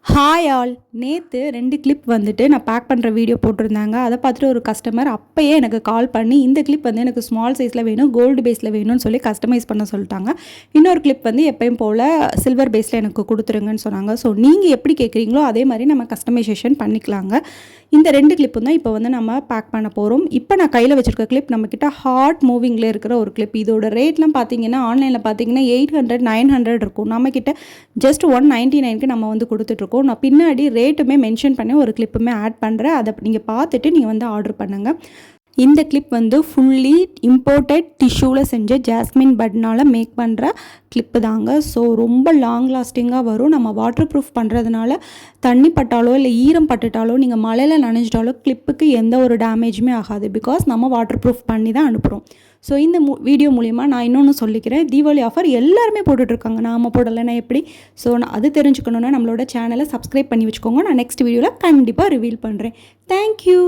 Hi all. நேற்று 2 clip வந்துட்டு நான் பேக் பண்ணுற வீடியோ போட்டிருந்தாங்க. அதை பார்த்துட்டு ஒரு கஸ்டமர் அப்போயே எனக்கு கால் பண்ணி, இந்த கிளிப் வந்து எனக்கு ஸ்மால் சைஸில் வேணும், கோல்டு பேஸில் வேணும்னு சொல்லி கஸ்டமைஸ் பண்ண சொல்லிட்டாங்க. இன்னொரு கிளிப் வந்து எப்பயும் போல் சில்வர் பேஸில் எனக்கு கொடுத்துருங்கன்னு சொன்னாங்க. ஸோ நீங்கள் எப்படி கேட்குறீங்களோ அதே மாதிரி நம்ம கஸ்டமைசேஷன் பண்ணிக்கலாங்க. இந்த 2 கிளிப்பும் தான் இப்போ வந்து நம்ம பேக் பண்ண போகிறோம். இப்போ நான் கையில் வச்சுருக்க கிளிப் நம்மக்கிட்ட ஹார்ட் மூவிங்கில் இருக்கிற ஒரு கிளிப். இதோட ரேட்லாம் பார்த்தீங்கன்னா ஆன்லைனில் பார்த்தீங்கன்னா 800 900 இருக்கும். நம்மக்கிட்ட ஜஸ்ட் 199க்கு நம்ம வந்து கொடுத்துட்ருக்கோம். நான் பின்னாடி ரேட்டுமே மென்ஷன் பண்ணி ஒரு கிளிப்புமே ஆட் பண்ணுறேன். அதை நீங்கள் பார்த்துட்டு நீங்கள் வந்து ஆர்டர் பண்ணுங்கள். இந்த கிளிப் வந்து ஃபுல்லி இம்போர்ட்டட் டிஷ்யூவில் செஞ்ச ஜாஸ்மின் பட்னால் மேக் பண்ணுற கிளிப்பு தாங்க. ஸோ ரொம்ப லாங் லாஸ்டிங்காக வரும். நம்ம வாட்டர் ப்ரூஃப் பண்ணுறதுனால தண்ணி பட்டாலோ இல்லை ஈரம் பட்டுட்டாலோ நீங்கள் மழையில் நனைஞ்சிட்டாலோ கிளிப்புக்கு எந்த ஒரு டேமேஜுமே ஆகாது. பிகாஸ் நம்ம வாட்டர் ப்ரூஃப் பண்ணி தான் அனுப்புகிறோம். ஸோ இந்த வீடியோ மூலிமா நான் இன்னொன்று சொல்லிக்கிறேன். தீபாவளி ஆஃபர் எல்லாருமே போட்டுட்ருக்காங்க. நாம் போடலைன்னா எப்படி? ஸோ நான் அது தெரிஞ்சுக்கணுன்னா நம்மளோட சேனலை சப்ஸ்கிரைப் பண்ணி வச்சுக்கோங்க. நான் நெக்ஸ்ட் வீடியோவில் கண்டிப்பாக ரிவீல் பண்ணுறேன். தேங்க்யூ.